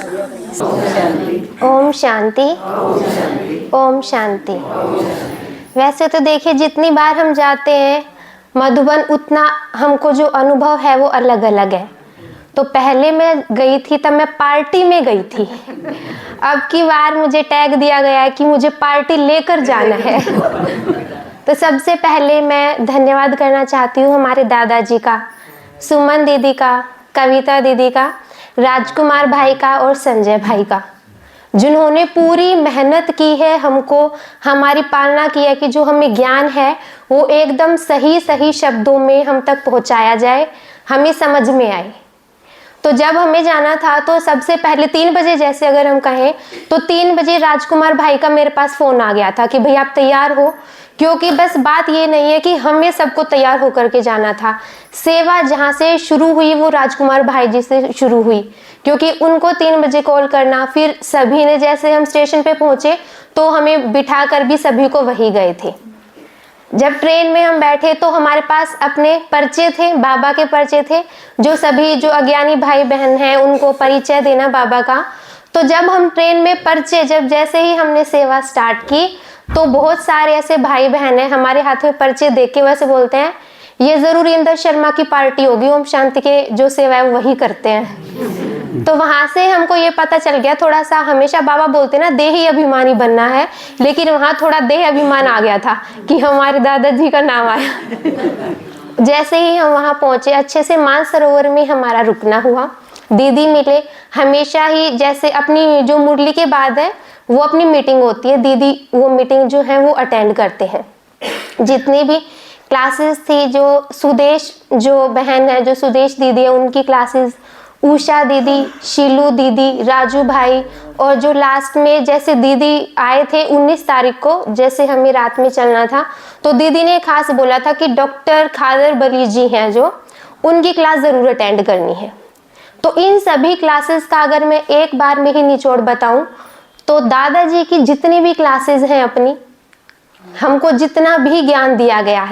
ओम शांति। ओम शांति। वैसे तो देखिए जितनी बार हम जाते हैं मधुबन उतना हमको जो अनुभव है वो अलग अलग है। तो पहले मैं गई थी तब मैं पार्टी में गई थी। अब की बार मुझे टैग दिया गया है कि मुझे पार्टी लेकर जाना है। तो सबसे पहले मैं धन्यवाद करना चाहती हूँ हमारे दादाजी का, सुमन दीदी का, कविता दीदी का, राजकुमार भाई का और संजय भाई का, जिन्होंने पूरी मेहनत की है, हमको हमारी पालना की है कि जो हमें ज्ञान है वो एकदम सही सही शब्दों में हम तक पहुंचाया जाए, हमें समझ में आए। तो जब हमें जाना था तो सबसे पहले 3 बजे, जैसे अगर हम कहें तो 3 बजे राजकुमार भाई का मेरे पास फोन आ गया था कि भाई आप तैयार हो, क्योंकि बस बात ये नहीं है कि हमें सबको तैयार होकर के जाना था। सेवा जहाँ से शुरू हुई वो राजकुमार भाई जी से शुरू हुई, क्योंकि उनको 3 बजे कॉल करना, फिर सभी ने जैसे हम स्टेशन पे पहुंचे तो हमें बिठा कर भी सभी को वही गए थे। जब ट्रेन में हम बैठे तो हमारे पास अपने पर्चे थे, बाबा के पर्चे थे, जो सभी जो अज्ञानी भाई बहन हैं उनको परिचय देना बाबा का। तो जब हम ट्रेन में पर्चे, जब जैसे ही हमने सेवा स्टार्ट की तो बहुत सारे ऐसे भाई बहन हैं हमारे हाथ में पर्चे देख के वैसे बोलते हैं ये जरूर इंदर शर्मा की पार्टी होगी, ओम शांति के जो सेवा है वही करते हैं। तो वहां से हमको ये पता चल गया थोड़ा सा, हमेशा बाबा बोलते ना देही अभिमानी बनना है, लेकिन वहां थोड़ा देह अभिमान आ गया था कि हमारे दादाजी का नाम आया। जैसे ही हम वहां पहुंचे अच्छे से मानसरोवर में हमारा रुकना हुआ, दीदी मिले। हमेशा ही जैसे अपनी जो मुरली के बाद है वो अपनी मीटिंग होती है, दीदी वो मीटिंग जो है वो अटेंड करते हैं। जितनी भी क्लासेस थी, जो सुदेश जो बहन है, जो सुदेश दीदी है उनकी क्लासेस, उषा दीदी, शीलू दीदी, राजू भाई, और जो लास्ट में जैसे दीदी आए थे 19 तारीख को, जैसे हमें रात में चलना था तो दीदी ने खास बोला था कि डॉक्टर खादर बली जी हैं जो, उनकी क्लास ज़रूर अटेंड करनी है। तो इन सभी क्लासेस का अगर मैं एक बार में ही निचोड़ बताऊं तो दादाजी की जितनी भी क्लासेस हैं अपनी, हमको जितना भी ज्ञान दिया गया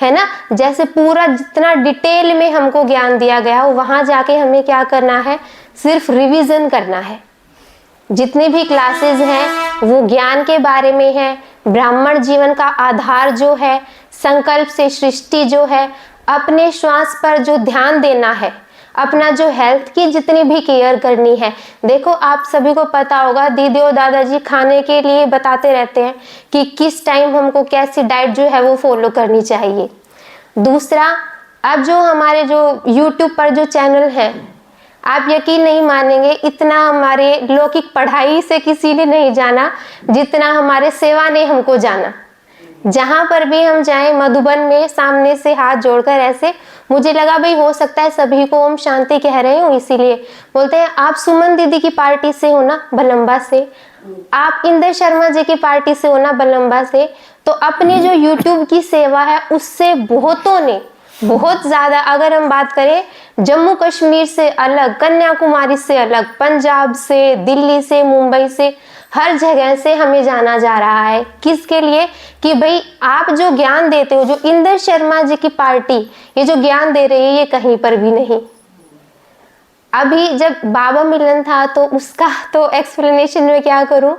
है ना, जैसे पूरा जितना डिटेल में हमको ज्ञान दिया गया हो, वहां जाके हमें क्या करना है, सिर्फ रिवीजन करना है। जितनी भी क्लासेस हैं वो ज्ञान के बारे में है, ब्राह्मण जीवन का आधार जो है, संकल्प से सृष्टि जो है, अपने श्वास पर जो ध्यान देना है, अपना जो हेल्थ की जितनी भी केयर करनी है। देखो आप सभी को पता होगा दीदी और दादाजी खाने के लिए बताते रहते हैं कि किस टाइम हमको कैसी डाइट जो है वो फॉलो करनी चाहिए। दूसरा, अब जो हमारे जो YouTube पर जो चैनल है, आप यकीन नहीं मानेंगे इतना हमारे लौकिक पढ़ाई से किसी ने नहीं जाना जितना हमारे सेवा ने हमको जाना। जहां पर भी हम जाएं मधुबन में सामने से हाथ जोड़कर ऐसे, मुझे लगा भाई हो सकता है सभी को ओम शांति कह रहे हो, इसीलिए बोलते हैं आप सुमन दीदी की पार्टी से हो ना बलम्बा से, आप इंदर शर्मा जी की पार्टी से हो ना बलम्बा से। तो अपनी जो YouTube की सेवा है उससे बहुतों ने, बहुत ज्यादा, अगर हम बात करें जम्मू कश्मीर से अलग, कन्याकुमारी से अलग, पंजाब से, दिल्ली से, मुंबई से, हर जगह से हमें जाना जा रहा है। किसके लिए? कि भाई आप जो ज्ञान देते हो, जो इंदर शर्मा जी की पार्टी ये जो ज्ञान दे रही है ये कहीं पर भी नहीं। अभी जब बाबा मिलन था तो उसका तो एक्सप्लेनेशन में क्या करूं,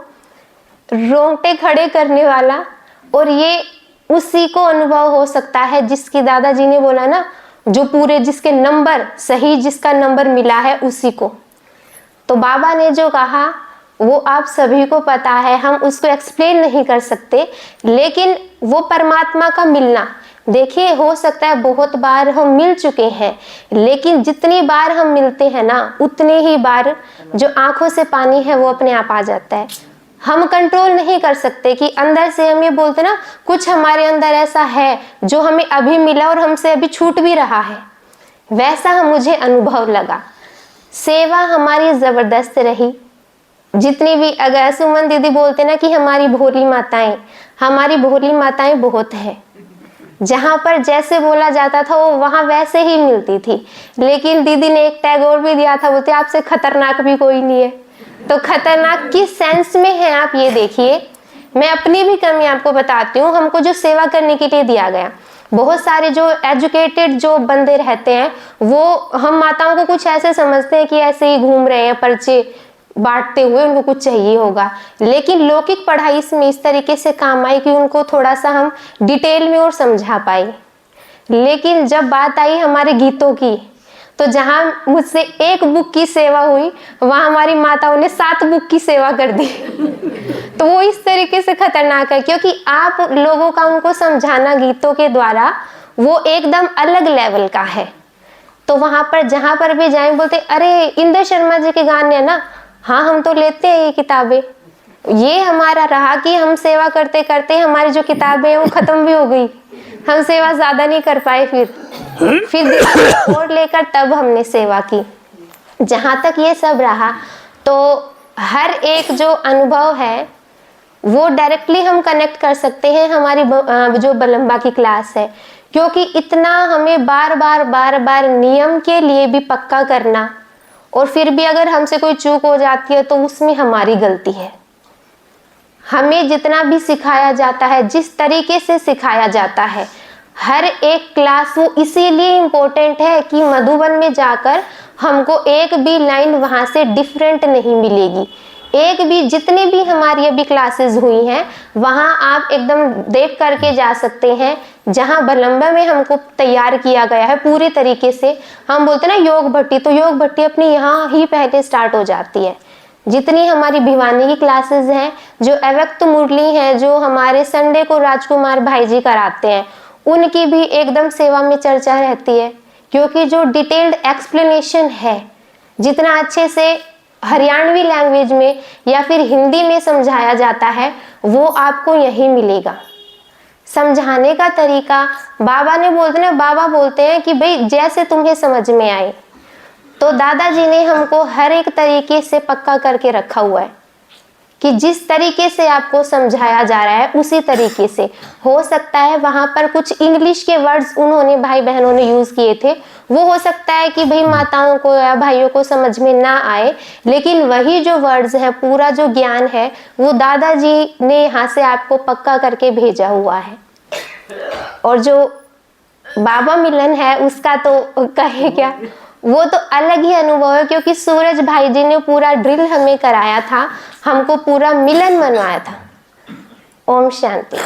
रोंगटे खड़े करने वाला, और ये उसी को अनुभव हो सकता है जिसकी दादाजी ने बोला ना, जो पूरे जिसके नंबर सही, जिसका नंबर मिला है उसी को। तो बाबा ने जो कहा वो आप सभी को पता है, हम उसको एक्सप्लेन नहीं कर सकते, लेकिन वो परमात्मा का मिलना, देखिए हो सकता है बहुत बार हम मिल चुके हैं, लेकिन जितनी बार हम मिलते हैं ना उतने ही बार जो आंखों से पानी है वो अपने आप आ जाता है। हम कंट्रोल नहीं कर सकते कि अंदर से हम ये बोलते ना कुछ हमारे अंदर ऐसा है जो हमें अभी मिला और हमसे अभी छूट भी रहा है, वैसा मुझे अनुभव लगा। सेवा हमारी जबरदस्त रही। जितनी भी, अगर सुमन दीदी बोलते ना कि हमारी भोली माताएं बहुत है, जहां पर जैसे बोला जाता था वो वहां वैसे ही मिलती थी। लेकिन दीदी ने एक टैग और भी दिया था, बोलते आपसे खतरनाक भी कोई नहीं है। तो खतरनाक किस सेंस में है आप ये देखिए। मैं अपनी भी कमी आपको बताती हूँ। हमको जो सेवा करने के लिए दिया गया, बहुत सारे जो एजुकेटेड जो बंदे रहते हैं वो हम माताओं को कुछ ऐसे समझते हैं कि ऐसे ही घूम रहे हैं, पर्चे बांटते हुए उनको कुछ चाहिए होगा। लेकिन लौकिक पढ़ाई इसमें इस तरीके से काम आई कि उनको थोड़ा सा हम डिटेल में और समझा पाए। लेकिन जब बात आई हमारे गीतों की, तो जहां मुझसे एक बुक की सेवा हुई, वहां हमारी माताओं ने 7 बुक की सेवा कर दी। तो वो इस तरीके से खतरनाक है, क्योंकि आप लोगों का उनको समझाना गीतों के द्वारा वो एकदम अलग लेवल का है। तो वहां पर जहां पर भी जाए बोलते अरे इंद्र शर्मा जी के गाने हैं ना, हाँ हम तो लेते हैं ये किताबें। ये हमारा रहा कि हम सेवा करते करते हमारी जो किताबें हैं वो खत्म भी हो गई, हम सेवा ज्यादा नहीं कर पाए। फिर और लेकर तब हमने सेवा की। जहां तक ये सब रहा, तो हर एक जो अनुभव है वो डायरेक्टली हम कनेक्ट कर सकते हैं हमारी जो बलम्बा की क्लास है, क्योंकि इतना हमें बार बार नियम के लिए भी पक्का करना, और फिर भी अगर हमसे कोई चूक हो जाती है तो उसमें हमारी गलती है। हमें जितना भी सिखाया जाता है, जिस तरीके से सिखाया जाता है, हर एक क्लास वो इसीलिए इम्पोर्टेंट है कि मधुबन में जाकर हमको एक भी लाइन वहां से डिफरेंट नहीं मिलेगी। एक भी, जितनी भी हमारी अभी क्लासेस हुई हैं वहां आप एकदम देख करके जा सकते हैं। जहां बलम्बा में हमको तैयार किया गया है पूरी तरीके से, हम बोलते हैं ना योग भट्टी, तो योग भट्टी अपनी यहाँ ही पहले स्टार्ट हो जाती है। जितनी हमारी भिवानी की क्लासेस हैं, जो अव्यक्त मुरली है, जो हमारे संडे को राजकुमार भाई जी कराते हैं, उनकी भी एकदम सेवा में चर्चा रहती है, क्योंकि जो डिटेल्ड एक्सप्लेनेशन है, जितना अच्छे से हरियाणवी लैंग्वेज में या फिर हिंदी में समझाया जाता है, वो आपको यहीं मिलेगा। समझाने का तरीका बाबा ने बोलते हैं, बाबा बोलते हैं कि भाई जैसे तुम्हें समझ में आए। तो दादाजी ने हमको हर एक तरीके से पक्का करके रखा हुआ है कि जिस तरीके से आपको समझाया जा रहा है उसी तरीके से। हो सकता है वहां पर कुछ इंग्लिश के वर्ड्स उन्होंने भाई बहनों ने यूज किए थे, वो हो सकता है कि भाई माताओं को या भाइयों को समझ में ना आए, लेकिन वही जो वर्ड्स हैं, पूरा जो ज्ञान है, वो दादाजी ने यहाँ से आपको पक्का करके भेजा हुआ है। और जो बाबा मिलन है उसका तो कहे क्या, वो तो अलग ही अनुभव है, क्योंकि सूरज भाई जी ने पूरा ड्रिल हमें कराया था, हमको पूरा मिलन मनवाया था। ओम शांति।